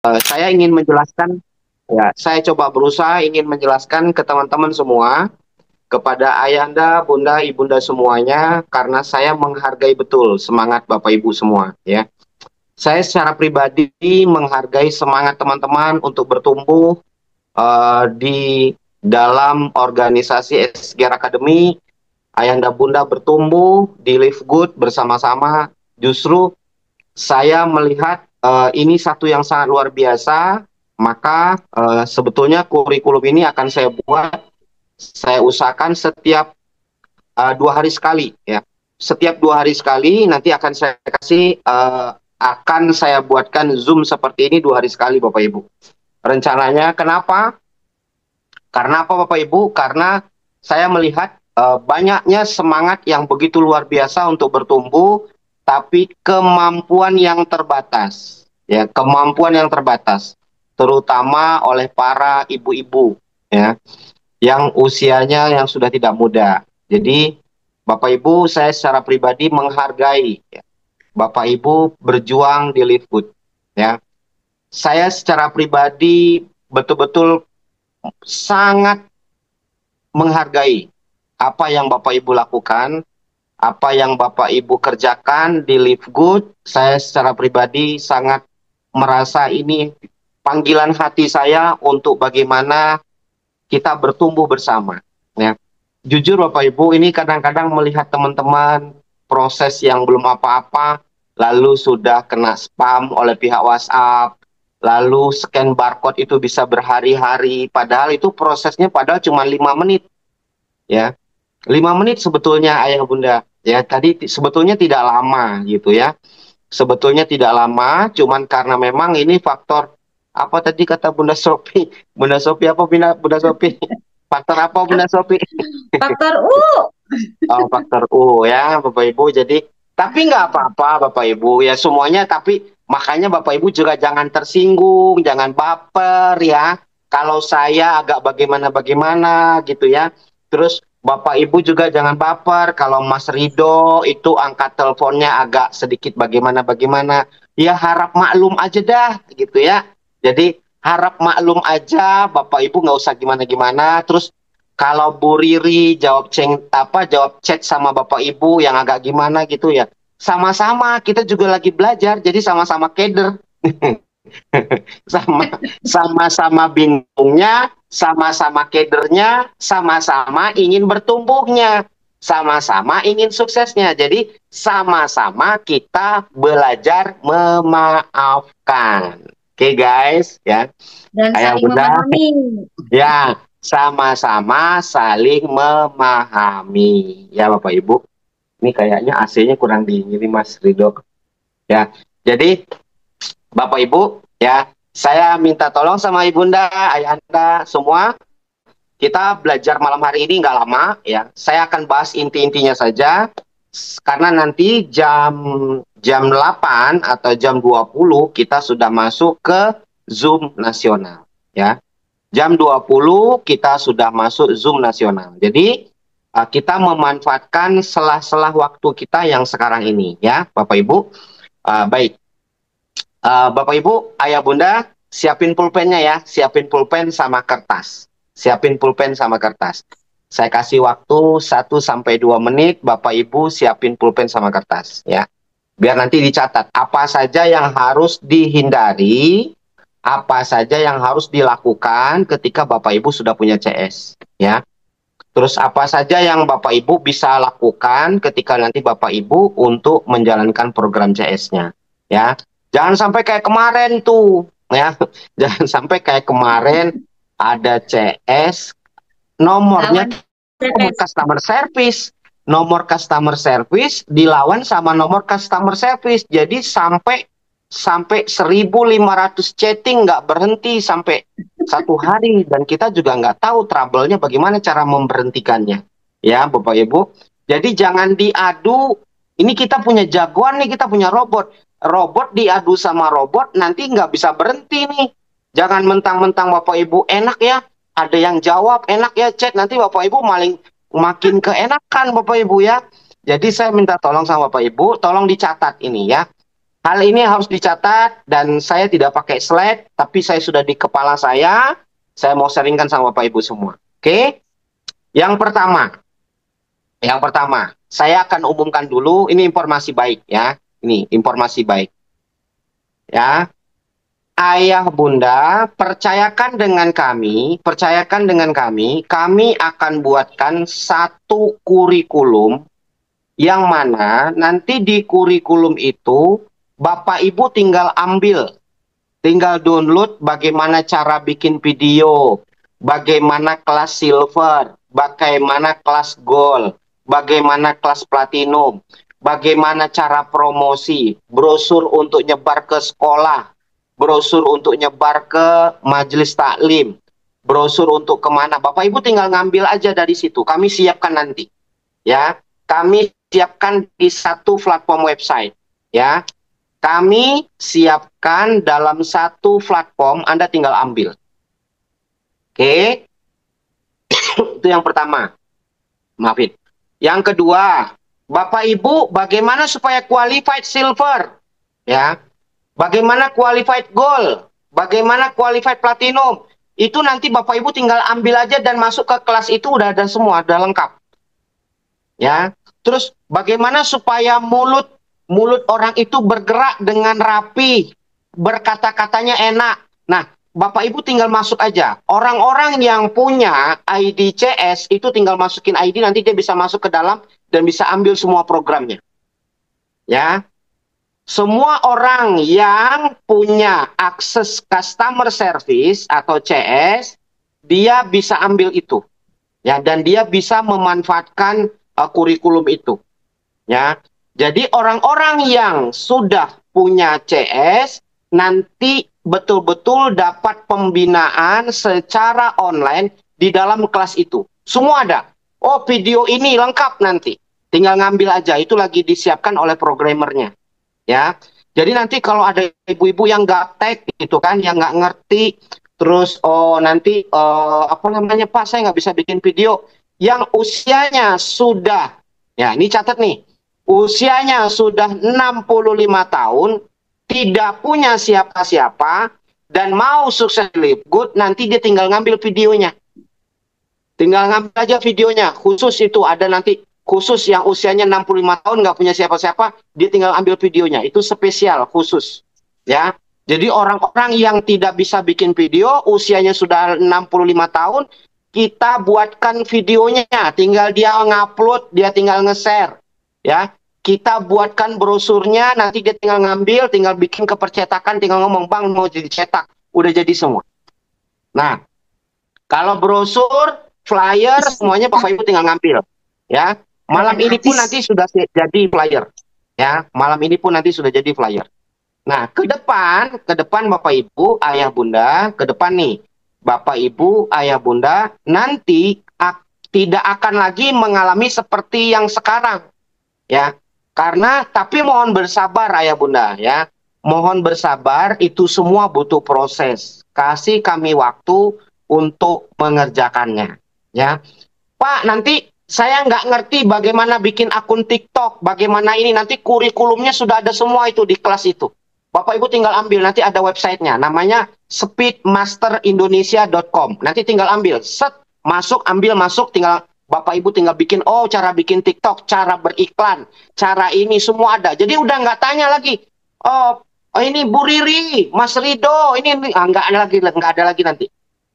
Saya ingin menjelaskan, ya, saya coba berusaha ingin menjelaskan ke teman-teman semua, kepada ayahanda, bunda, ibunda semuanya, karena saya menghargai betul semangat Bapak Ibu semua, ya. Saya secara pribadi menghargai semangat teman-teman untuk bertumbuh di dalam organisasi SGR Academy. Ayahanda bunda bertumbuh di Live Good bersama-sama. Justru saya melihat ini satu yang sangat luar biasa. Maka sebetulnya kurikulum ini akan saya buat, saya usahakan setiap 2 hari sekali, ya. Setiap 2 hari sekali nanti akan saya kasih, akan saya buatkan Zoom seperti ini 2 hari sekali, Bapak Ibu. Rencananya kenapa? Karena apa, Bapak Ibu? Karena saya melihat banyaknya semangat yang begitu luar biasa untuk bertumbuh, tapi kemampuan yang terbatas, ya, kemampuan yang terbatas, terutama oleh para ibu-ibu, ya, yang usianya yang sudah tidak muda. Jadi, Bapak Ibu, saya secara pribadi menghargai, ya, Bapak Ibu berjuang di Livewood, ya. Saya secara pribadi betul-betul sangat menghargai apa yang Bapak Ibu lakukan, apa yang Bapak Ibu kerjakan di Live Good. Saya secara pribadi sangat merasa ini panggilan hati saya untuk bagaimana kita bertumbuh bersama, ya. Jujur Bapak Ibu, ini kadang-kadang melihat teman-teman proses yang belum apa-apa, lalu sudah kena spam oleh pihak WhatsApp, lalu scan barcode itu bisa berhari-hari, padahal itu prosesnya padahal cuma 5 menit, ya. 5 menit sebetulnya ayah bunda, ya, tadi sebetulnya tidak lama gitu, ya. Sebetulnya tidak lama, cuman karena memang ini faktor apa tadi kata Bunda Sopi? Bunda Sopi apa Bunda Sopi? Faktor apa Bunda Sopi? Faktor U. Oh, faktor U, ya Bapak Ibu. Jadi tapi nggak apa-apa Bapak Ibu, ya semuanya. Tapi makanya Bapak Ibu juga jangan tersinggung, jangan baper, ya. Kalau saya agak bagaimana-bagaimana gitu, ya. Terus Bapak Ibu juga jangan baper kalau Mas Rido itu angkat teleponnya agak sedikit bagaimana-bagaimana. Ya harap maklum aja dah gitu, ya. Jadi harap maklum aja, Bapak Ibu nggak usah gimana-gimana. Terus kalau Bu Riri jawab chat sama Bapak Ibu yang agak gimana gitu, ya. Sama-sama kita juga lagi belajar, jadi sama-sama keder. Sama sama-sama bingungnya, sama-sama kedernya, sama-sama ingin bertumbuhnya, sama-sama ingin suksesnya. Jadi sama-sama kita belajar memaafkan. Oke guys, ya. Dan Ayah saling bunda, memahami. ya, sama-sama saling memahami. Ya, Bapak Ibu. Ini kayaknya AC-nya kurang dingin nih, Mas Ridho. Ya, jadi Bapak Ibu, ya, saya minta tolong sama Ibunda, Ayahanda, semua. Kita belajar malam hari ini nggak lama, ya. Saya akan bahas inti-intinya saja. Karena nanti jam jam 8 atau jam 20 kita sudah masuk ke Zoom nasional, ya. Jam 20 kita sudah masuk Zoom nasional. Jadi kita memanfaatkan selah-selah waktu kita yang sekarang ini, ya Bapak Ibu. Baik, Bapak Ibu, Ayah Bunda, siapin pulpennya ya, siapin pulpen sama kertas. Siapin pulpen sama kertas. Saya kasih waktu 1 sampai 2 menit, Bapak Ibu siapin pulpen sama kertas, ya. Biar nanti dicatat apa saja yang harus dihindari, apa saja yang harus dilakukan ketika Bapak Ibu sudah punya CS, ya. Terus apa saja yang Bapak Ibu bisa lakukan ketika nanti Bapak Ibu untuk menjalankan program CS-nya, ya. Jangan sampai kayak kemarin tuh, ya. Jangan sampai kayak kemarin ada CS nomornya Lawan nomor CS. customer service. Nomor customer service dilawan sama nomor customer service. Jadi sampai sampai 1.500 chatting nggak berhenti sampai 1 hari, dan kita juga nggak tahu trouble-nya bagaimana cara memberhentikannya, ya Bapak Ibu. Jadi jangan diadu. Ini kita punya jagoan nih, kita punya robot. Robot diadu sama robot nanti nggak bisa berhenti nih. Jangan mentang-mentang Bapak Ibu enak ya, ada yang jawab enak ya chat, nanti Bapak Ibu makin keenakan Bapak Ibu, ya. Jadi saya minta tolong sama Bapak Ibu, tolong dicatat ini, ya. Hal ini harus dicatat dan saya tidak pakai slide, tapi saya sudah di kepala saya. Saya mau sharingkan sama Bapak Ibu semua. Oke? Yang pertama, saya akan umumkan dulu. Ini informasi baik ya. Ini informasi baik ya. Ayah Bunda, percayakan dengan kami akan buatkan satu kurikulum yang mana nanti di kurikulum itu Bapak Ibu tinggal ambil, tinggal download bagaimana cara bikin video, bagaimana kelas silver, bagaimana kelas gold, bagaimana kelas platinum, bagaimana cara promosi, brosur untuk nyebar ke sekolah, brosur untuk nyebar ke majelis taklim, brosur untuk kemana. Bapak Ibu tinggal ngambil aja dari situ. Kami siapkan nanti. Ya, kami siapkan di satu platform website. Ya, kami siapkan dalam satu platform, Anda tinggal ambil. Oke, itu yang pertama. Maafin. Yang kedua, Bapak Ibu, bagaimana supaya qualified silver? Ya, bagaimana qualified gold? Bagaimana qualified platinum? Itu nanti Bapak Ibu tinggal ambil aja dan masuk ke kelas itu udah ada semua, udah lengkap. Ya, terus bagaimana supaya mulut orang itu bergerak dengan rapi, berkata-katanya enak. Nah, Bapak Ibu tinggal masuk aja. Orang-orang yang punya ID CS itu tinggal masukin ID, nanti dia bisa masuk ke dalam dan bisa ambil semua programnya. Ya, semua orang yang punya akses customer service atau CS, dia bisa ambil itu. Ya, dan dia bisa memanfaatkan kurikulum itu. Ya, jadi orang-orang yang sudah punya CS nanti betul-betul dapat pembinaan secara online di dalam kelas itu. Semua ada. Oh, video ini lengkap nanti. Tinggal ngambil aja. Itu lagi disiapkan oleh programmernya. Ya, jadi nanti kalau ada ibu-ibu yang gaptek gitu kan, yang nggak ngerti, terus nanti apa namanya Pak, saya nggak bisa bikin video, yang usianya sudah, ya ini catat nih, usianya sudah 65 tahun, tidak punya siapa-siapa, dan mau sukses live good, nanti dia tinggal ngambil videonya. Tinggal ngambil aja videonya, khusus itu ada nanti, khusus yang usianya 65 tahun nggak punya siapa-siapa, dia tinggal ambil videonya, itu spesial, khusus. Ya, jadi orang-orang yang tidak bisa bikin video, usianya sudah 65 tahun, kita buatkan videonya, tinggal dia ngupload, dia tinggal nge-share. Ya, kita buatkan brosurnya, nanti dia tinggal ngambil, tinggal bikin ke percetakan, tinggal ngomong, Bang mau jadi cetak, udah jadi semua. Nah, kalau brosur, flyer, semuanya Bapak Ibu tinggal ngambil. Ya, malam ini pun nanti sudah jadi flyer. Ya, malam ini pun nanti sudah jadi flyer. Nah, ke depan Bapak Ibu, Ayah Bunda, ke depan nih, Bapak Ibu, Ayah Bunda, nanti tidak akan lagi mengalami seperti yang sekarang. Ya, karena tapi mohon bersabar Ayah Bunda ya. Mohon bersabar, itu semua butuh proses. Kasih kami waktu untuk mengerjakannya. Ya, Pak, nanti saya nggak ngerti bagaimana bikin akun TikTok, bagaimana ini, nanti kurikulumnya sudah ada semua itu di kelas itu. Bapak Ibu tinggal ambil, nanti ada websitenya, namanya speedmasterindonesia.com. Nanti tinggal ambil, set, masuk, ambil, masuk, tinggal Bapak Ibu tinggal bikin, oh cara bikin TikTok, cara beriklan, cara ini semua ada. Jadi udah nggak tanya lagi, oh ini Bu Riri, Mas Rido, ini nggak ada lagi nanti.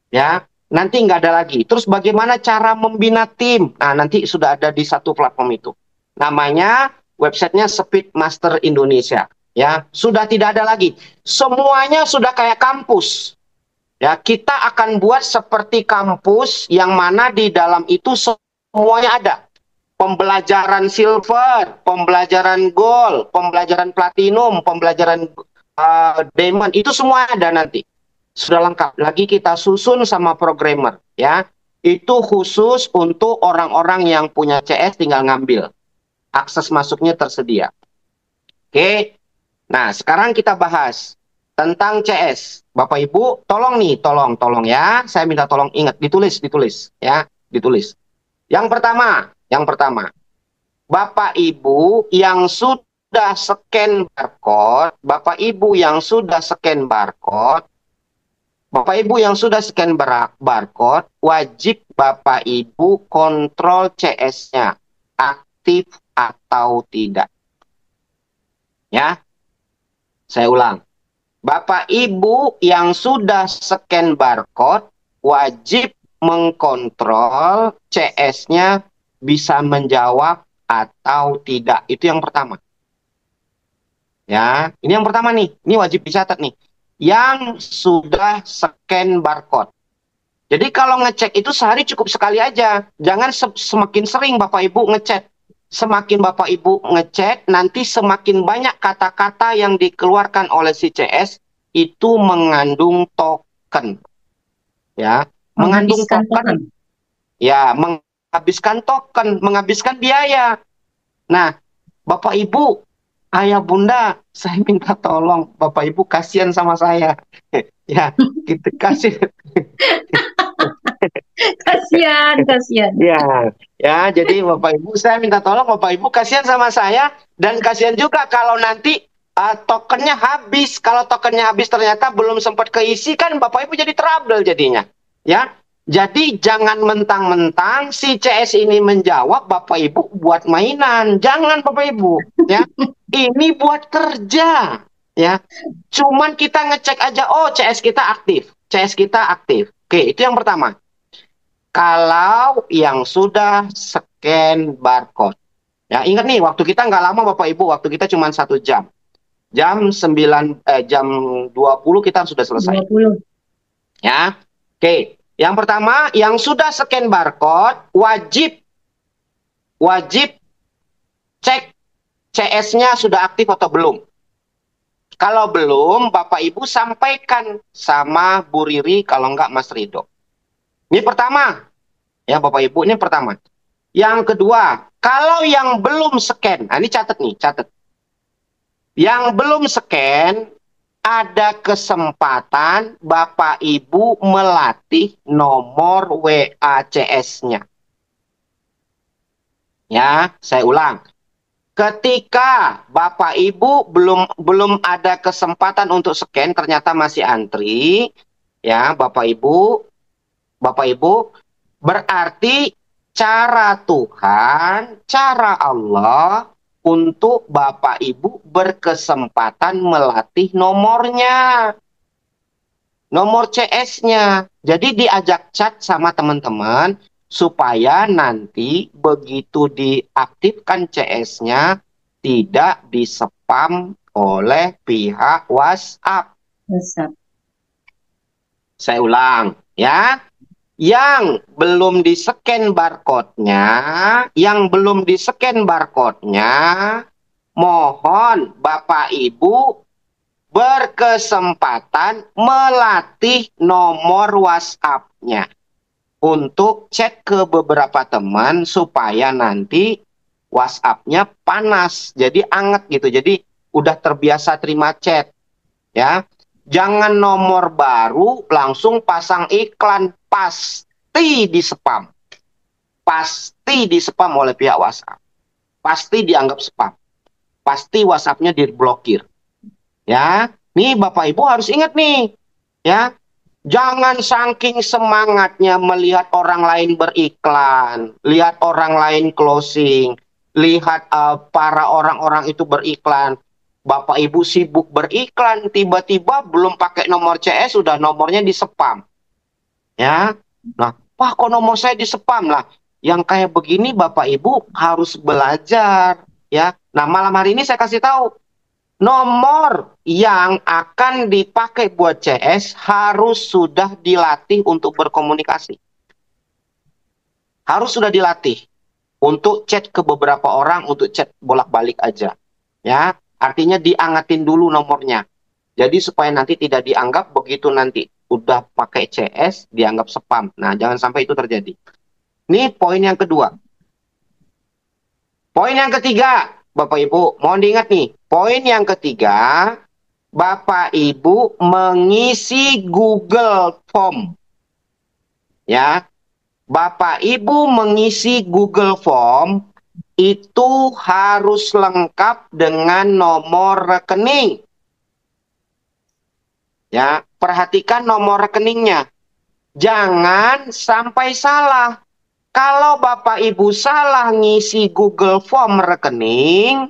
Ya, nanti nggak ada lagi. Terus bagaimana cara membina tim? Nah, nanti sudah ada di satu platform itu. Namanya websitenya Speed Master Indonesia. Ya, sudah tidak ada lagi. Semuanya sudah kayak kampus. Ya, kita akan buat seperti kampus yang mana di dalam itu semuanya ada. Pembelajaran silver, pembelajaran gold, pembelajaran platinum, pembelajaran diamond, itu semua ada nanti. Sudah lengkap. Lagi kita susun sama programmer, ya. Itu khusus untuk orang-orang yang punya CS, tinggal ngambil. Akses masuknya tersedia. Oke. Nah, sekarang kita bahas tentang CS. Bapak Ibu, tolong nih, tolong ya. Saya minta tolong ingat, ditulis ya, ditulis. Yang pertama, Bapak Ibu yang sudah sudah scan barcode, Bapak Ibu yang sudah scan barcode, Bapak Ibu yang sudah scan barcode, wajib Bapak Ibu kontrol CS-nya, aktif atau tidak. Ya, saya ulang. Bapak Ibu yang sudah scan barcode, wajib mengkontrol CS-nya bisa menjawab atau tidak. Itu yang pertama. Ya, ini yang pertama nih. Ini wajib dicatat nih. Yang sudah scan barcode. Jadi kalau ngecek itu sehari cukup sekali aja. Jangan semakin sering Bapak Ibu ngecek. Semakin Bapak Ibu ngecek, nanti semakin banyak kata-kata yang dikeluarkan oleh si CS itu mengandung token. Ya, mengandung Menghabiskan token. Ya, menghabiskan token, menghabiskan biaya. Nah, Bapak Ibu, Ayah Bunda, saya minta tolong Bapak Ibu kasihan sama saya. Ya, kita kasih. Kasihan, kasihan. Ya, ya. Jadi Bapak Ibu, saya minta tolong Bapak Ibu kasihan sama saya dan kasihan juga kalau nanti tokennya habis. Kalau tokennya habis ternyata belum sempat keisi kan Bapak Ibu jadi trouble jadinya. Ya, jadi jangan mentang-mentang si CS ini menjawab Bapak Ibu buat mainan. Jangan Bapak Ibu. Ya, ini buat kerja. Ya, cuman kita ngecek aja. Oh, CS kita aktif. CS kita aktif. Oke, itu yang pertama. Kalau yang sudah scan barcode. Ya, ingat nih, waktu kita nggak lama Bapak Ibu, waktu kita cuma 1 jam. Jam 20 kita sudah selesai. 20. Ya. Oke, yang pertama, yang sudah scan barcode, wajib cek CS-nya sudah aktif atau belum. Kalau belum, Bapak Ibu sampaikan sama Bu Riri, kalau nggak Mas Rido. Ini pertama. Ya, Bapak Ibu, ini pertama. Yang kedua, kalau yang belum scan, nah ini catat nih, catat. Yang belum scan, ada kesempatan Bapak Ibu melatih nomor WACS-nya. Ya, saya ulang. Ketika Bapak Ibu belum ada kesempatan untuk scan, ternyata masih antri, ya Bapak Ibu, berarti cara Tuhan, cara Allah untuk Bapak Ibu berkesempatan melatih nomornya. Nomor CS-nya. Jadi diajak chat sama teman-teman supaya nanti begitu diaktifkan CS-nya tidak di-spam oleh pihak WhatsApp. WhatsApp. Saya ulang ya. Yang belum di-scan barcode-nya, mohon Bapak Ibu berkesempatan melatih nomor WhatsApp-nya untuk chat ke beberapa teman supaya nanti WhatsApp-nya panas, jadi anget gitu. Jadi udah terbiasa terima chat, ya. Jangan nomor baru langsung pasang iklan, pasti di spam. Pasti di spam oleh pihak WhatsApp. Pasti dianggap spam. Pasti WhatsApp-nya diblokir. Ya, nih Bapak Ibu harus ingat nih. Ya, jangan saking semangatnya melihat orang lain beriklan, lihat orang lain closing, lihat para orang-orang itu beriklan. Bapak Ibu sibuk beriklan, tiba-tiba belum pakai nomor CS, sudah nomornya di spam. Ya, nah, Pak kok nomor saya di spam lah? Yang kayak begini Bapak Ibu harus belajar. Ya, nah malam hari ini saya kasih tahu. Nomor yang akan dipakai buat CS harus sudah dilatih untuk berkomunikasi. Harus sudah dilatih untuk chat ke beberapa orang, untuk chat bolak-balik aja. Ya, artinya diangetin dulu nomornya. Jadi supaya nanti tidak dianggap begitu nanti udah pakai CS dianggap spam. Nah, jangan sampai itu terjadi. Ini poin yang kedua. Poin yang ketiga, Bapak Ibu, mohon diingat nih. Poin yang ketiga, Bapak Ibu mengisi Google Form. Ya. Bapak Ibu mengisi Google Form itu harus lengkap dengan nomor rekening. Ya, perhatikan nomor rekeningnya. Jangan sampai salah. Kalau Bapak Ibu salah ngisi Google Form rekening,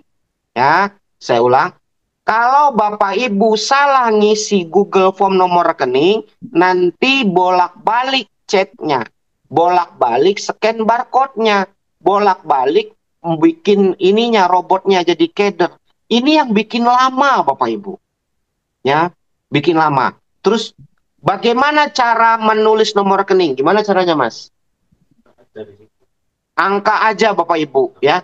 ya, saya ulang. Kalau Bapak Ibu salah ngisi Google Form nomor rekening, nanti bolak-balik chatnya, bolak-balik scan barcode-nya, bolak-balik bikin ininya robotnya jadi keder. Ini yang bikin lama Bapak Ibu. Ya, bikin lama. Terus bagaimana cara menulis nomor rekening? Gimana caranya, Mas? Angka aja Bapak Ibu, ya.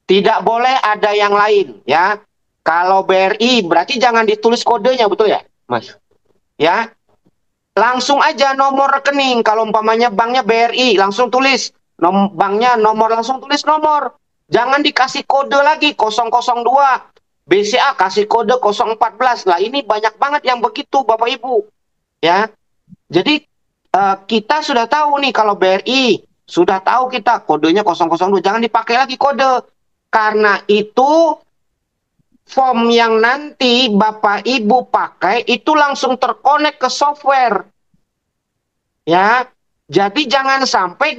Tidak boleh ada yang lain, ya. Kalau BRI berarti jangan ditulis kodenya, betul ya, Mas? Ya. Langsung aja nomor rekening. Kalau umpamanya banknya BRI, langsung tulis banknya nomor, langsung tulis nomor. Jangan dikasih kode lagi 002. BCA kasih kode 014. Lah ini banyak banget yang begitu Bapak Ibu. Ya. Jadi kita sudah tahu nih kalau BRI, sudah tahu kita kodenya 002. Jangan dipakai lagi kode. Karena itu form yang nanti Bapak Ibu pakai itu langsung terkonek ke software. Ya. Jadi jangan sampai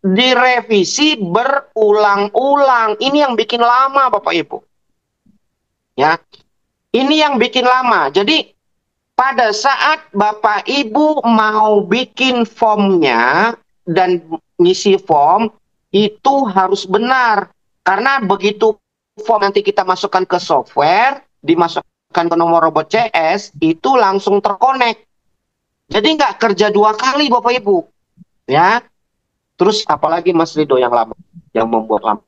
direvisi berulang-ulang. Ini yang bikin lama Bapak Ibu. Ya. Ini yang bikin lama. Jadi pada saat Bapak Ibu mau bikin formnya dan ngisi form, itu harus benar. Karena begitu form nanti kita masukkan ke software, dimasukkan ke nomor robot CS, itu langsung terkonek. Jadi nggak kerja 2 kali Bapak Ibu. Ya. Terus apalagi Mas Rido yang lama, yang membuat lama?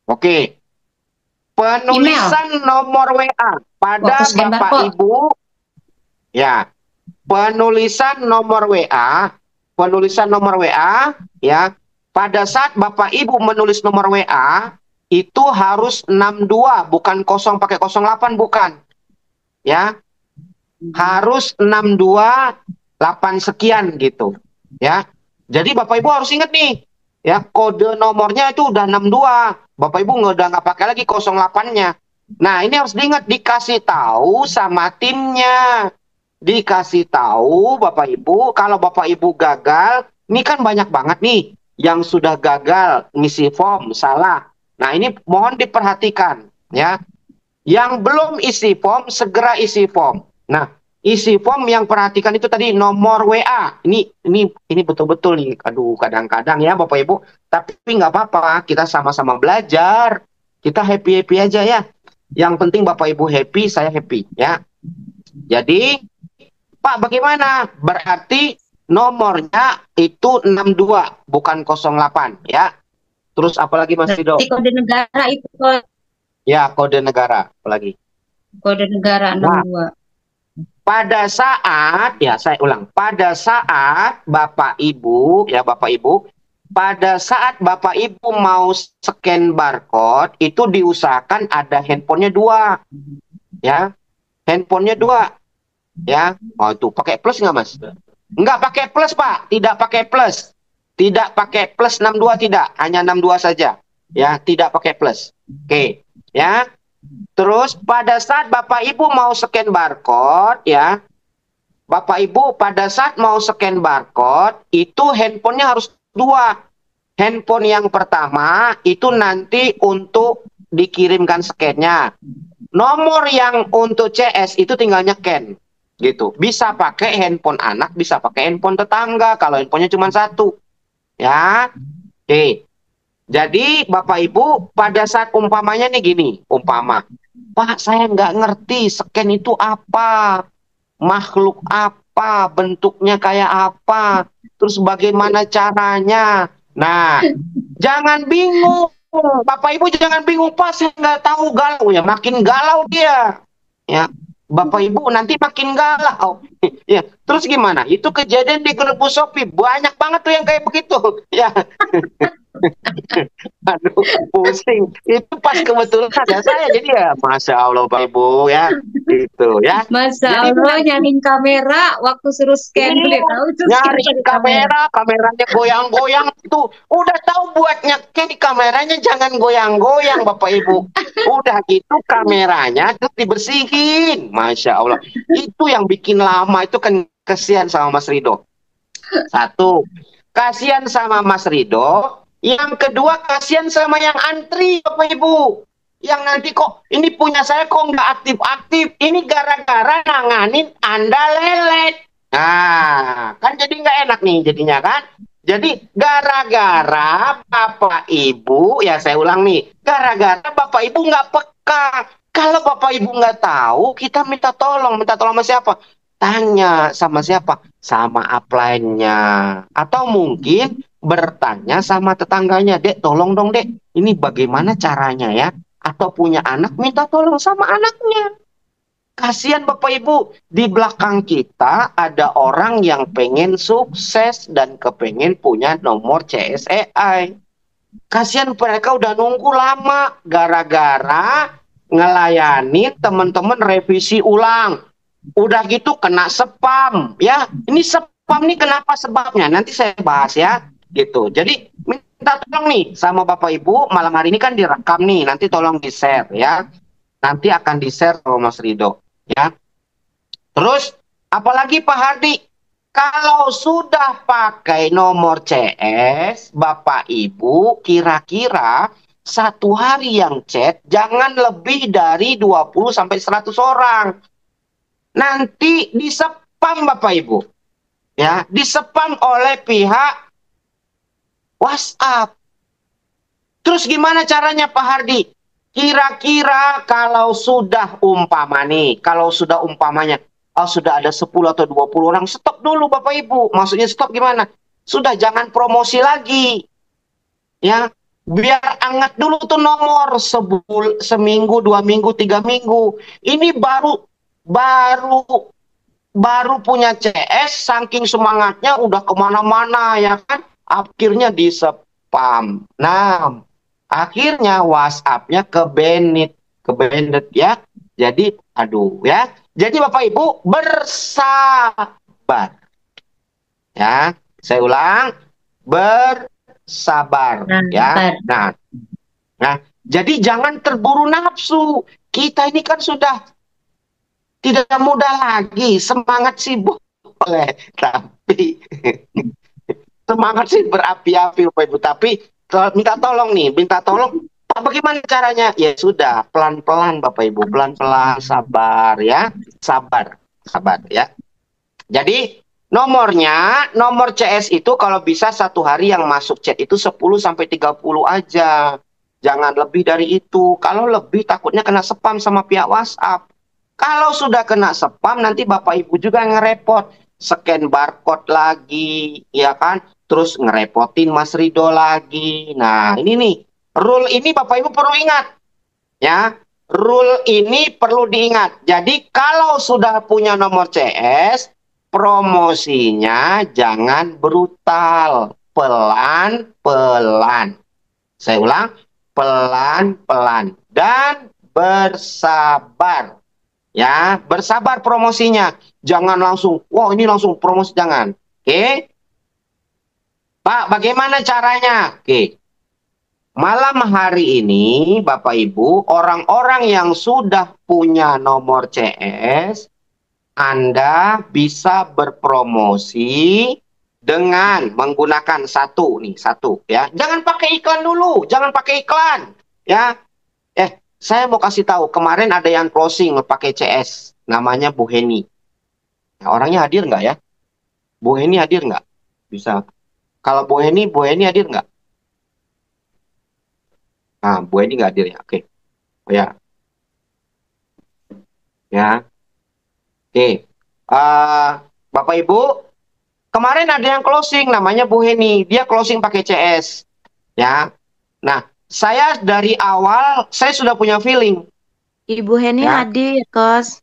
Oke. Penulisan nomor WA pada Bapak Ibu, ya, penulisan nomor WA, ya, pada saat Bapak Ibu menulis nomor WA, itu harus 62, bukan 0 pakai 08, bukan. Ya, harus 62, 8 sekian gitu. Ya, jadi Bapak Ibu harus ingat nih, ya, kode nomornya itu udah 62. Bapak Ibu udah nggak pakai lagi 08-nya. Nah, ini harus diingat, dikasih tahu sama timnya. Dikasih tahu Bapak Ibu, kalau Bapak Ibu gagal, ini kan banyak banget nih yang sudah gagal ngisi form, salah. Nah, ini mohon diperhatikan, ya. Yang belum isi form, segera isi form. Nah, isi form yang perhatikan itu tadi nomor WA. Ini betul-betul nih. Aduh, kadang-kadang ya Bapak Ibu. Tapi nggak apa-apa. Kita sama-sama belajar. Kita happy-happy aja ya. Yang penting Bapak Ibu happy, saya happy ya. Jadi, Pak bagaimana? Berarti nomornya itu 62, bukan 08 ya. Terus apalagi Mas Rido? Kode negara itu. Ya, kode negara. Apalagi? Kode negara 62. Pada saat, ya saya ulang, pada saat Bapak Ibu, ya Bapak Ibu, pada saat Bapak Ibu mau scan barcode, itu diusahakan ada handphonenya 2. Ya, handphonenya 2. Ya, oh itu pakai plus nggak Mas? Nggak pakai plus Pak, tidak pakai plus. Tidak pakai plus 62, tidak, hanya 62 saja. Ya, tidak pakai plus. Oke, ya. Terus pada saat Bapak Ibu mau scan barcode, ya, Bapak Ibu pada saat mau scan barcode, itu handphonenya harus 2. Handphone yang pertama itu nanti untuk dikirimkan scan-nya. Nomor yang untuk CS itu tinggal nyeken, gitu. Bisa pakai handphone anak, bisa pakai handphone tetangga, kalau handphonenya cuma 1. Ya, oke. Jadi Bapak Ibu pada saat umpamanya nih gini, umpama, Pak saya nggak ngerti scan itu apa, makhluk apa, bentuknya kayak apa, terus bagaimana caranya. Nah, jangan bingung, Bapak Ibu jangan bingung, Pak saya nggak tahu, galau ya, makin galau dia. Ya, Bapak Ibu nanti makin galau. Ya, terus gimana? Itu kejadian di grup Shopee banyak banget tuh yang kayak begitu. Ya. Aduh, pusing. Itu pas kebetulan ada saya, jadi ya, masya Allah, Pak Ibu ya, gitu ya. Masa Jadi ini Allah yang nyalin kamera waktu suruh scan iya, udah tahu tuh scan nyari pakai kamera. kamera, kameranya goyang-goyang tuh. Udah tahu buatnya, di kameranya jangan goyang-goyang, Bapak Ibu. Udah gitu kameranya tuh dibersihin, masya Allah. Itu yang bikin lama itu kan kesian sama Mas Rido. Satu, kasihan sama Mas Rido. Yang kedua, kasihan sama yang antri, Bapak Ibu. Yang nanti kok, ini punya saya kok nggak aktif-aktif. Ini gara-gara nanganin Anda lelet. Nah, kan jadi nggak enak nih jadinya kan. Jadi gara-gara Bapak Ibu, ya saya ulang nih, gara-gara Bapak Ibu nggak peka. Kalau Bapak Ibu nggak tahu, kita minta tolong sama siapa? Tanya sama siapa? Sama upline-nya. Atau mungkin bertanya sama tetangganya, Dek, tolong dong, Dek. Ini bagaimana caranya ya? Atau punya anak, minta tolong sama anaknya. Kasihan Bapak Ibu, di belakang kita ada orang yang pengen sukses dan kepengen punya nomor CSEI. Kasihan mereka udah nunggu lama gara-gara ngelayanin teman-teman revisi ulang. Udah gitu kena spam ya. Ini spam nih kenapa sebabnya? Nanti saya bahas ya. Gitu. Jadi minta tolong nih sama Bapak Ibu, malam hari ini kan direkam nih, nanti tolong di-share ya. Nanti akan di-share sama Mas Rido ya. Terus apalagi Pak Hardi, kalau sudah pakai nomor CS, Bapak Ibu kira-kira satu hari yang chat jangan lebih dari 20 sampai 100 orang. Nanti disepam Bapak Ibu. Ya, disepam oleh pihak WhatsApp. Terus gimana caranya Pak Hardi? Kira-kira kalau sudah umpama nih, kalau sudah umpamanya, oh sudah ada 10 atau 20 orang, stop dulu Bapak Ibu. Maksudnya stop gimana? Sudah jangan promosi lagi. Ya, biar anget dulu tuh nomor seminggu, 2 minggu, 3 minggu. Ini baru baru punya CS, saking semangatnya udah kemana-mana ya kan, akhirnya di spam. Nah, akhirnya WhatsApp-nya ke banned ya. Jadi, aduh ya. Jadi Bapak Ibu bersabar ya. Saya ulang, bersabar Nah, ya. bar. Nah, jadi jangan terburu nafsu. Kita ini kan sudah tidak muda lagi, semangat sih boleh, tapi semangat sih berapi-api Bapak Ibu. Tapi minta tolong nih, minta tolong. Pak, bagaimana caranya? Ya sudah, pelan-pelan Bapak Ibu, pelan-pelan, sabar ya, sabar, sabar ya. Jadi nomornya, nomor CS itu kalau bisa satu hari yang masuk chat itu 10 sampai 30 aja. Jangan lebih dari itu. Kalau lebih takutnya kena spam sama pihak WhatsApp. Kalau sudah kena spam nanti Bapak Ibu juga ngerepot. Scan barcode lagi, ya kan? Terus ngerepotin Mas Rido lagi. Nah, ini nih. Rule ini Bapak Ibu perlu ingat. Ya, rule ini perlu diingat. Jadi kalau sudah punya nomor CS, promosinya jangan brutal, pelan-pelan. Saya ulang, pelan-pelan dan bersabar. Ya, bersabar promosinya. Jangan langsung, wah ini langsung promosi, jangan. Oke? Pak, bagaimana caranya? Oke. Malam hari ini, Bapak Ibu, orang-orang yang sudah punya nomor CS, Anda bisa berpromosi dengan menggunakan satu ya. Jangan pakai iklan dulu, jangan pakai iklan, ya. Saya mau kasih tahu, kemarin ada yang closing pakai CS, namanya Bu Heni. Nah, orangnya hadir nggak ya? Bu Heni hadir nggak? Bisa. Kalau Bu Heni hadir nggak? Nah, Bu Heni nggak hadir ya. Oke. Oh, ya, ya. Oke. Eh, Bapak Ibu, kemarin ada yang closing namanya Bu Heni. Dia closing pakai CS. Ya. Nah, saya dari awal saya sudah punya feeling. Ibu Heni Ya, hadir, Kos.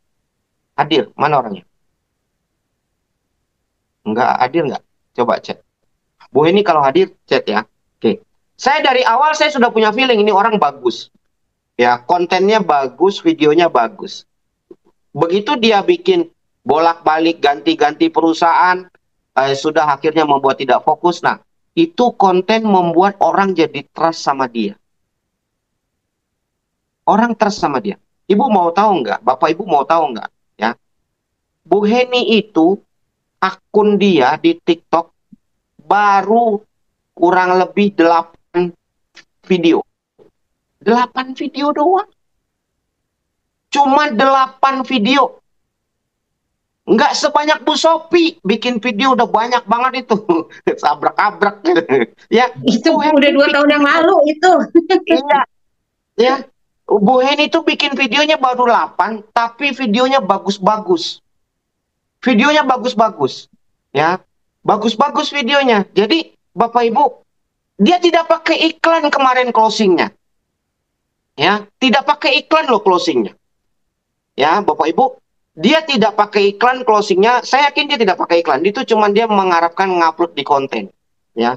hadir. Mana orangnya? Enggak hadir nggak? Coba cek. Bu Heni kalau hadir chat ya. Oke. Saya dari awal saya sudah punya feeling ini orang bagus. Ya, kontennya bagus, videonya bagus. Begitu dia bikin bolak-balik ganti-ganti perusahaan, sudah akhirnya membuat tidak fokus. Nah, itu konten membuat orang jadi trust sama dia. Orang trust sama dia. Ibu mau tahu nggak? Bapak Ibu mau tahu nggak? Ya, Bu Heni itu akun dia di TikTok baru kurang lebih 8 video. 8 video doang. Cuma 8 video. Nggak sebanyak Bu Sophie. Bikin video udah banyak banget itu. Sabrak-abrak. Ya, Itu Bu Heni udah 2 tahun yang lalu itu. Iya, ya. Bu Heni itu bikin videonya baru 8, tapi videonya bagus-bagus. Videonya bagus-bagus. Ya. Bagus-bagus videonya. Jadi, Bapak Ibu, dia tidak pakai iklan kemarin closingnya. Ya, tidak pakai iklan loh closingnya. Ya, Bapak Ibu, dia tidak pakai iklan closingnya. Saya yakin dia tidak pakai iklan. Itu cuma dia mengharapkan ngupload di konten. Ya,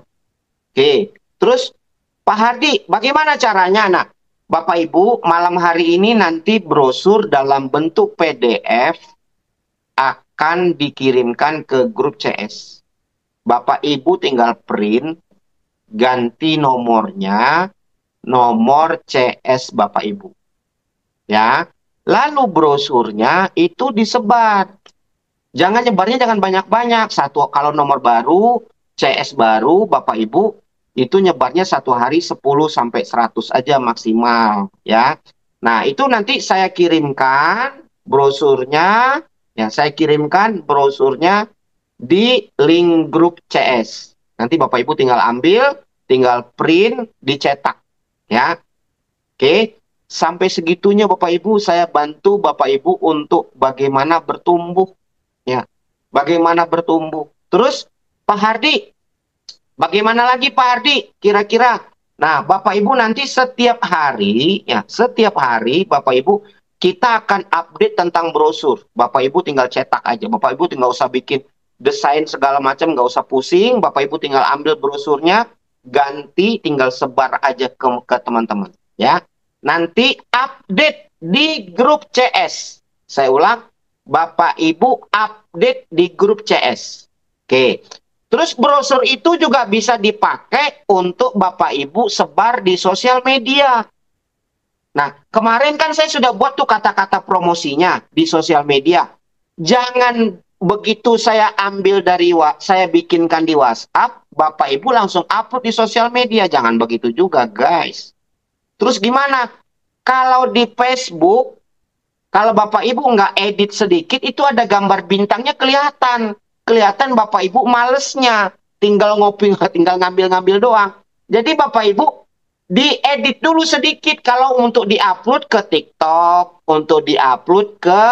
oke. Terus Pak Hardi, bagaimana caranya? Nah, Bapak Ibu, malam hari ini nanti brosur dalam bentuk PDF akan dikirimkan ke grup CS. Bapak Ibu tinggal print, ganti nomornya, nomor CS Bapak Ibu. Ya. Lalu brosurnya itu disebar. Jangan nyebarnya jangan banyak-banyak. Satu kalau nomor baru, CS baru, Bapak Ibu itu nyebarnya satu hari 10 sampai 100 aja maksimal, ya. Nah, itu nanti saya kirimkan brosurnya, ya, saya kirimkan brosurnya di link grup CS. Nanti Bapak Ibu tinggal ambil, tinggal print, dicetak, ya. Oke. Sampai segitunya Bapak Ibu, saya bantu Bapak Ibu untuk bagaimana bertumbuh, ya. Bagaimana bertumbuh. Terus Pak Hardi, bagaimana lagi Pak Hardi? Kira-kira. Nah, Bapak Ibu nanti setiap hari, ya, setiap hari Bapak Ibu kita akan update tentang brosur. Bapak Ibu tinggal cetak aja. Bapak Ibu tinggal usah bikin desain segala macam, nggak usah pusing. Bapak Ibu tinggal ambil brosurnya, ganti, tinggal sebar aja ke teman-teman, ya. Nanti update di grup CS. Saya ulang, Bapak Ibu update di grup CS. Oke. Terus brosur itu juga bisa dipakai untuk Bapak Ibu sebar di sosial media. Nah, kemarin kan saya sudah buat tuh kata-kata promosinya di sosial media. Jangan begitu saya ambil dari saya bikinkan di WhatsApp, Bapak Ibu langsung upload di sosial media. Jangan begitu juga, guys. Terus gimana? Kalau di Facebook, kalau Bapak Ibu nggak edit sedikit, itu ada gambar bintangnya kelihatan. Kelihatan Bapak Ibu malesnya. Tinggal ngopi, tinggal ngambil-ngambil doang. Jadi Bapak Ibu, diedit dulu sedikit. Kalau untuk diupload ke TikTok, untuk diupload ke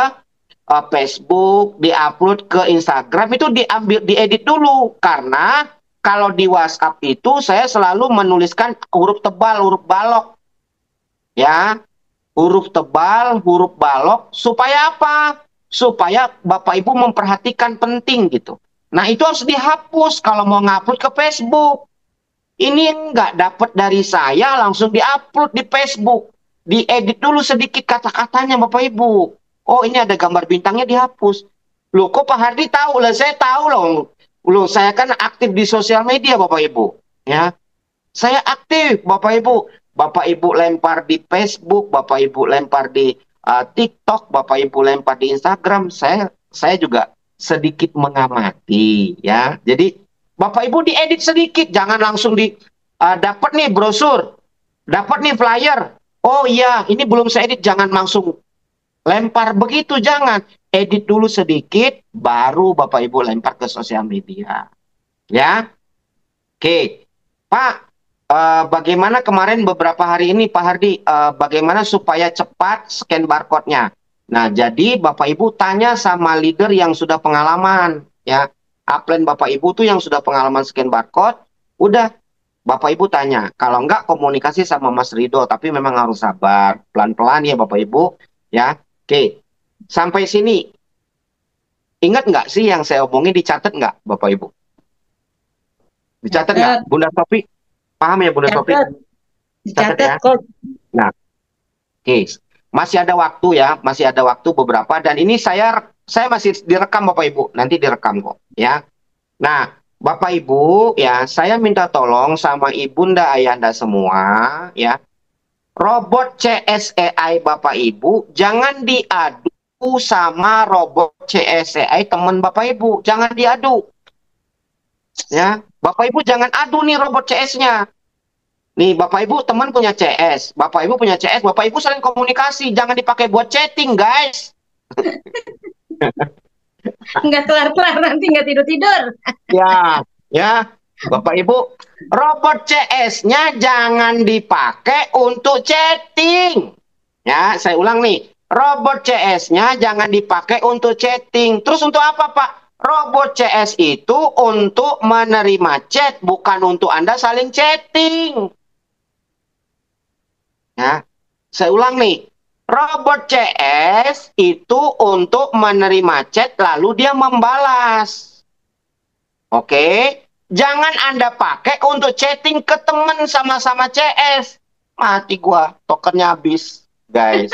Facebook, diupload ke Instagram, itu diedit dulu. Karena kalau di WhatsApp itu saya selalu menuliskan huruf tebal, huruf balok. Ya, huruf tebal, huruf balok, supaya apa? Supaya Bapak Ibu memperhatikan penting gitu. Nah, itu harus dihapus kalau mau ngupload ke Facebook. Ini nggak dapat dari saya, langsung diupload di Facebook. Diedit dulu sedikit kata-katanya Bapak Ibu. Oh, ini ada gambar bintangnya, dihapus. Loh, kok Pak Hardi tahu? Lah, saya tahu loh. Loh, saya kan aktif di sosial media Bapak Ibu. Ya, saya aktif Bapak Ibu. Bapak Ibu lempar di Facebook, Bapak Ibu lempar di TikTok, Bapak Ibu lempar di Instagram. Saya juga sedikit mengamati, ya. Jadi Bapak Ibu diedit sedikit, jangan langsung dapat nih brosur, dapat nih flyer. Oh iya, ini belum saya edit, jangan langsung lempar begitu, jangan. Edit dulu sedikit, baru Bapak Ibu lempar ke sosial media. Ya, oke. Pak, bagaimana kemarin beberapa hari ini Pak Hardi, bagaimana supaya cepat scan barcode-nya? Nah, jadi Bapak Ibu tanya sama leader yang sudah pengalaman, ya. Upline Bapak Ibu tuh yang sudah pengalaman scan barcode, udah Bapak Ibu tanya. Kalau enggak komunikasi sama Mas Rido, tapi memang harus sabar, pelan-pelan ya Bapak Ibu, ya. Oke, sampai sini ingat nggak sih yang saya omongin, dicatat nggak Bapak Ibu? Dicatat nggak, Bunda Sophie? Paham ya Bunda Sofi? Catat. Catat ya. Dicatat, Coach. Nah, oke. Masih ada waktu ya, masih ada waktu beberapa dan ini saya masih direkam Bapak Ibu, nanti direkam kok ya. Nah, Bapak Ibu ya, saya minta tolong sama Ibunda Ayanda semua ya. Robot CSAI Bapak Ibu jangan diadu sama robot CSAI teman Bapak Ibu, jangan diadu. Ya, Bapak Ibu jangan adu nih robot CS-nya. Nih, Bapak Ibu teman punya CS, Bapak Ibu punya CS, Bapak Ibu saling komunikasi, jangan dipakai buat chatting, guys. Nggak kelar-kelar nanti nggak tidur-tidur. Ya, ya, Bapak Ibu, robot CS-nya jangan dipakai untuk chatting. Ya, saya ulang nih, robot CS-nya jangan dipakai untuk chatting. Terus untuk apa, Pak? Robot CS itu untuk menerima chat, bukan untuk Anda saling chatting. Ya, saya ulang nih. Robot CS itu untuk menerima chat lalu dia membalas. Oke, jangan Anda pakai untuk chatting ke teman sama-sama CS. Mati gua, tokennya habis, guys.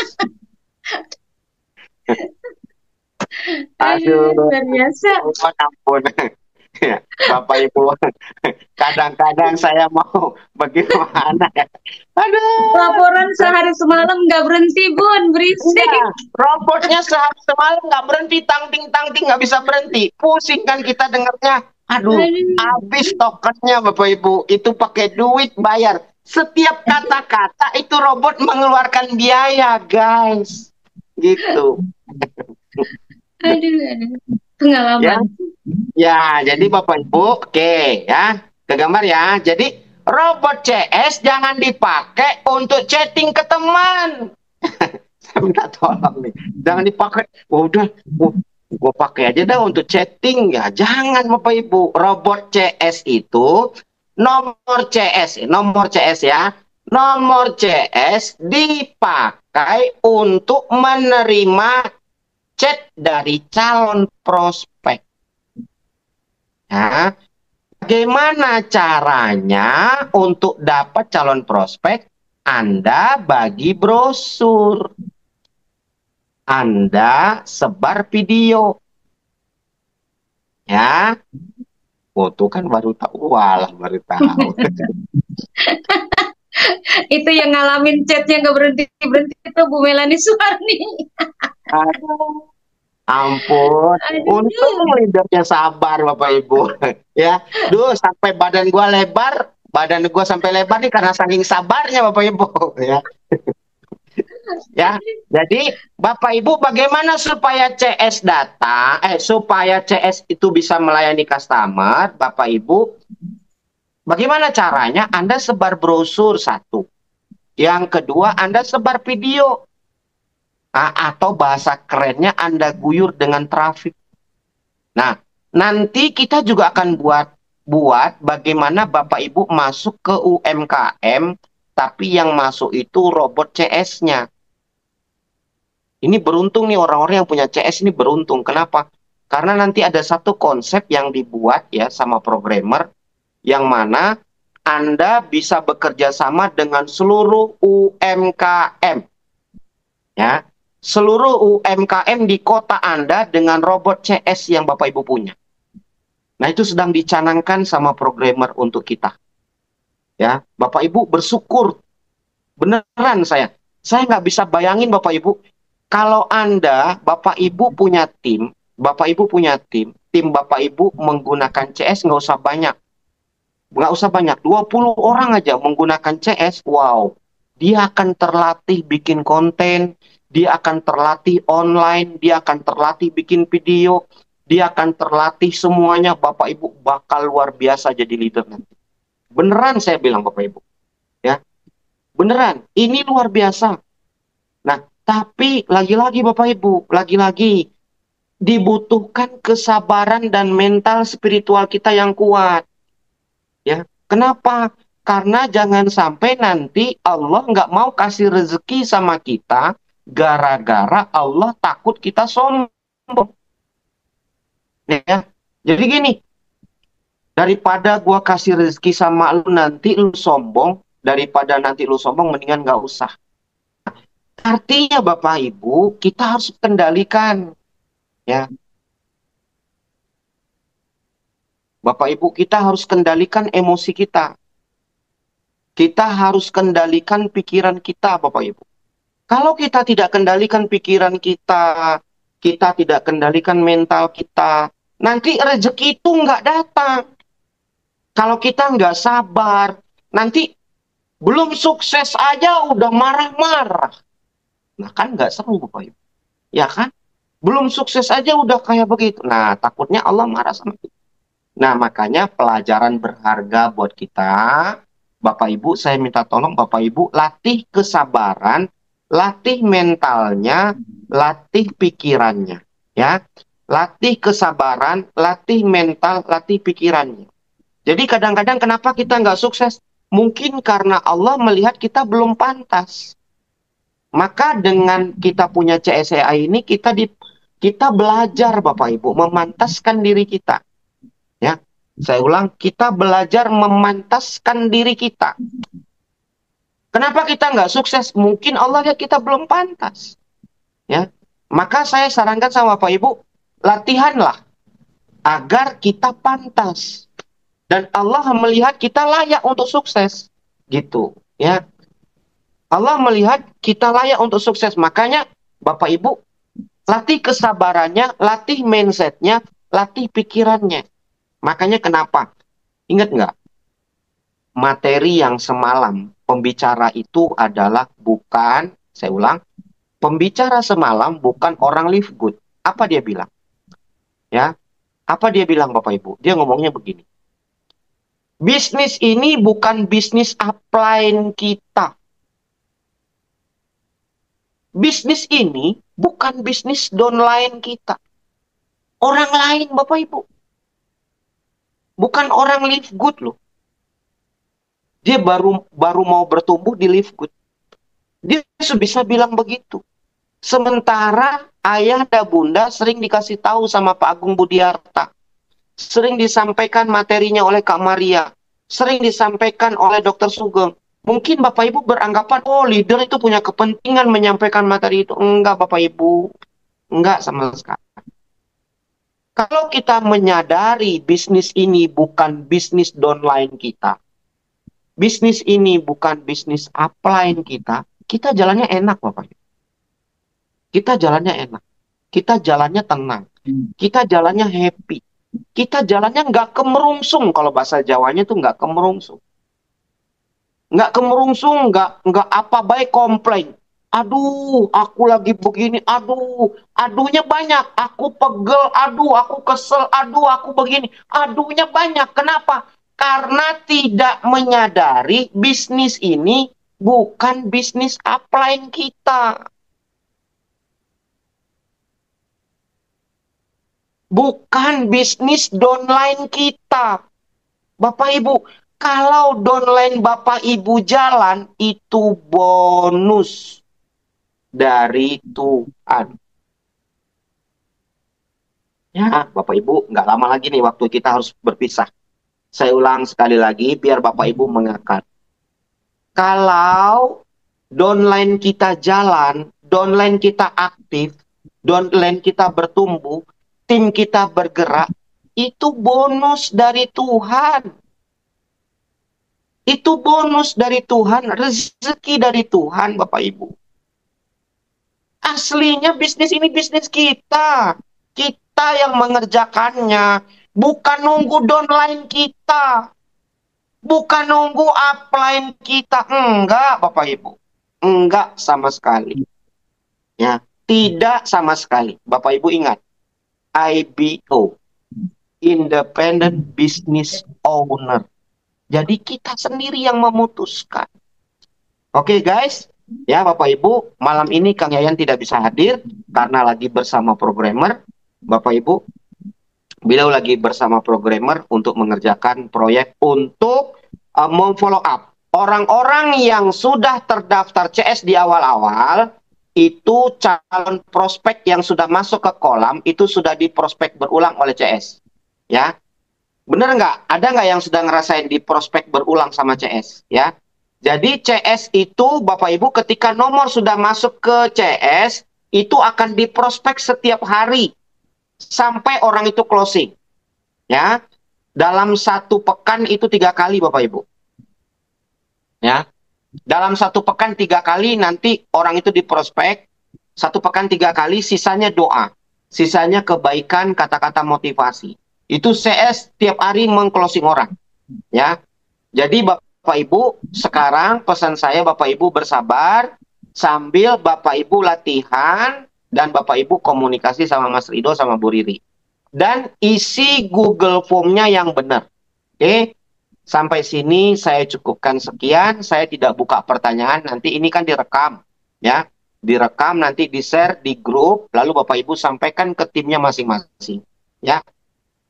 Aduh, Luar biasa. ampun. Ya, Bapak Ibu, kadang-kadang saya mau bagaimana ya. Aduh. Laporan sehari semalam nggak berhenti, Bun. Berisik. Iya, robotnya sehari semalam nggak berhenti, tangting-tangting nggak bisa berhenti. Pusing kan kita dengarnya. Aduh, Aduh. habis tokennya Bapak Ibu. Itu pakai duit bayar. Setiap kata-kata itu robot mengeluarkan biaya, guys. Gitu. Aduh. Pengalaman. Ya, jadi Bapak Ibu, oke ya. Ke gambar ya. Jadi robot CS jangan dipakai untuk chatting ke teman. Saya minta tolong nih, jangan dipakai. Udah, gue pakai aja dah untuk chatting ya. Jangan Bapak Ibu. Robot CS itu nomor CS ya. Nomor CS dipakai untuk menerima chat dari calon prospek. Ya, bagaimana caranya untuk dapat calon prospek? Anda bagi brosur. Anda sebar video. Ya. Foto kan baru tahu. Walah, baru tahu. Itu yang ngalamin chatnya nggak berhenti-berhenti itu Bu Melani Suwarni. Aduh, ampun. Aduh. Untung leadernya sabar Bapak Ibu. Ya. Duh, sampai badan gua lebar. Badan gua sampai lebar nih karena saking sabarnya Bapak Ibu. Ya. Ya, jadi Bapak Ibu bagaimana supaya CS supaya CS itu bisa melayani customer, Bapak Ibu, bagaimana caranya? Anda sebar brosur satu. Yang kedua, Anda sebar video. Atau bahasa kerennya Anda guyur dengan traffic. Nah, nanti kita juga akan buat bagaimana Bapak Ibu masuk ke UMKM, tapi yang masuk itu robot CS-nya. Ini beruntung nih orang-orang yang punya CS ini beruntung. Kenapa? Karena nanti ada satu konsep yang dibuat ya sama programmer yang mana Anda bisa bekerja sama dengan seluruh UMKM. Ya, seluruh UMKM di kota Anda dengan robot CS yang Bapak Ibu punya. Nah, itu sedang dicanangkan sama programmer untuk kita. Ya, Bapak Ibu bersyukur. Beneran saya nggak bisa bayangin Bapak Ibu. Kalau Anda, Bapak Ibu punya tim, tim Bapak Ibu menggunakan CS nggak usah banyak. 20 orang aja menggunakan CS, wow. Dia akan terlatih bikin konten, dia akan terlatih online, dia akan terlatih bikin video, dia akan terlatih semuanya. Bapak Ibu bakal luar biasa jadi leader nanti. Beneran saya bilang Bapak Ibu. Ya, beneran. Ini luar biasa. Nah, tapi lagi-lagi Bapak Ibu, lagi-lagi dibutuhkan kesabaran dan mental spiritual kita yang kuat. Ya, kenapa? Karena jangan sampai nanti Allah nggak mau kasih rezeki sama kita gara-gara Allah takut kita sombong. Ya, jadi gini, Daripada gua kasih rezeki sama lu nanti lu sombong, daripada nanti lu sombong mendingan nggak usah. Artinya Bapak Ibu, kita harus kendalikan ya. Bapak Ibu, kita harus kendalikan emosi kita. Kita harus kendalikan pikiran kita, Bapak Ibu. Kalau kita tidak kendalikan pikiran kita, kita tidak kendalikan mental kita, nanti rezeki itu nggak datang. Kalau kita nggak sabar, nanti belum sukses aja udah marah-marah. Nah kan nggak seru Bapak Ibu. Ya kan? Belum sukses aja udah kayak begitu. Nah takutnya Allah marah sama kita. Nah makanya pelajaran berharga buat kita. Bapak Ibu, saya minta tolong Bapak Ibu latih kesabaran, latih mentalnya, latih pikirannya. Ya, latih kesabaran, latih mental, latih pikirannya. Jadi kadang-kadang kenapa kita nggak sukses? Mungkin karena Allah melihat kita belum pantas. Maka dengan kita punya CSEA ini kita belajar Bapak Ibu memantaskan diri kita. Ya, saya ulang, kita belajar memantaskan diri kita. Kenapa kita nggak sukses? Mungkin Allah lihat kita belum pantas. Ya, maka saya sarankan sama Bapak Ibu, latihanlah agar kita pantas. Dan Allah melihat kita layak untuk sukses. Gitu. Ya. Allah melihat kita layak untuk sukses. Makanya Bapak Ibu, latih kesabarannya, latih mindsetnya, latih pikirannya. Makanya kenapa? Ingat nggak? Materi yang semalam pembicara itu adalah bukan, saya ulang, pembicara semalam bukan orang live good. Apa dia bilang? Ya, apa dia bilang Bapak Ibu? Dia ngomongnya begini. Bisnis ini bukan bisnis upline kita. Bisnis ini bukan bisnis downline kita. Orang lain Bapak Ibu. Bukan orang live good loh. Dia baru mau bertumbuh di live good. Dia bisa bilang begitu. Sementara ayah dan bunda sering dikasih tahu sama Pak Agung Budiarta. Sering disampaikan materinya oleh Kak Maria. Sering disampaikan oleh Dr. Sugeng. Mungkin Bapak Ibu beranggapan, oh leader itu punya kepentingan menyampaikan materi itu. Enggak Bapak Ibu. Enggak sama sekali. Kalau kita menyadari bisnis ini bukan bisnis downline kita. Bisnis ini bukan bisnis upline kita. Kita jalannya enak Bapak Ibu. Kita jalannya enak. Kita jalannya tenang. Kita jalannya happy. Kita jalannya nggak kemerungsung. Kalau bahasa Jawanya tuh nggak kemerungsung. Nggak kemerungsung, nggak apa baik komplain. Aduh, aku lagi begini. Aduhnya banyak. Aku pegel. Aduh, aku kesel. Aduh, aku begini. Aduhnya banyak. Kenapa? Karena tidak menyadari bisnis ini bukan bisnis upline kita. Bukan bisnis downline kita. Bapak Ibu, kalau downline Bapak Ibu jalan, itu bonus dari Tuhan. Ya, Bapak Ibu, nggak lama lagi nih waktu kita harus berpisah. Saya ulang sekali lagi, biar Bapak Ibu mengakat. Kalau downline kita jalan, downline kita aktif, downline kita bertumbuh, tim kita bergerak, itu bonus dari Tuhan. Itu bonus dari Tuhan, rezeki dari Tuhan, Bapak Ibu. Aslinya bisnis ini bisnis kita. Kita yang mengerjakannya. Bukan nunggu downline kita. Bukan nunggu upline kita. Enggak, Bapak Ibu. Enggak sama sekali. Ya, tidak sama sekali. Bapak Ibu ingat. IBO, Independent Business Owner. Jadi kita sendiri yang memutuskan. Oke guys, ya Bapak Ibu, malam ini Kang Yayan tidak bisa hadir karena lagi bersama programmer. Bapak Ibu, beliau lagi bersama programmer untuk mengerjakan proyek untuk memfollow up. Orang-orang yang sudah terdaftar CS di awal-awal, itu calon prospek yang sudah masuk ke kolam itu sudah diprospek berulang oleh CS, ya. Bener nggak? Ada nggak yang sudah ngerasain di prospek berulang sama CS? Ya. Jadi CS itu Bapak Ibu ketika nomor sudah masuk ke CS, itu akan diprospek setiap hari sampai orang itu closing. Ya. Dalam satu pekan itu 3 kali Bapak Ibu. Ya. Dalam satu pekan 3 kali nanti orang itu diprospek. Satu pekan 3 kali, sisanya doa. Sisanya kebaikan, kata-kata motivasi. Itu CS tiap hari meng-closing orang. Ya. Jadi Bapak Ibu, sekarang pesan saya Bapak Ibu bersabar sambil Bapak Ibu latihan dan Bapak Ibu komunikasi sama Mas Rido sama Bu Riri. Dan isi Google Form-nya yang benar. Oke. Sampai sini saya cukupkan sekian, saya tidak buka pertanyaan, nanti ini kan direkam. Ya. Direkam nanti di-share di grup, lalu Bapak Ibu sampaikan ke timnya masing-masing. Ya.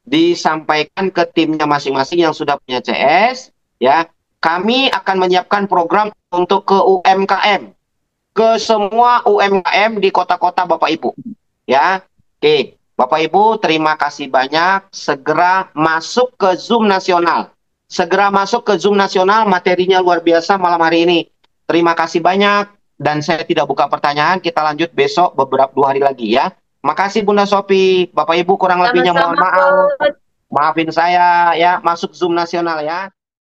Disampaikan ke timnya masing-masing yang sudah punya CS, ya. Kami akan menyiapkan program untuk ke UMKM, ke semua UMKM di kota-kota Bapak Ibu, ya. Oke, Bapak Ibu terima kasih banyak. Segera masuk ke Zoom nasional, segera masuk ke Zoom nasional, materinya luar biasa malam hari ini. Terima kasih banyak dan saya tidak buka pertanyaan. Kita lanjut besok beberapa 2 hari lagi ya. Makasih Bunda Sophie, Bapak Ibu kurang lebihnya mohon Sama-sama, maaf. Coach. Maafin saya ya, masuk Zoom nasional ya.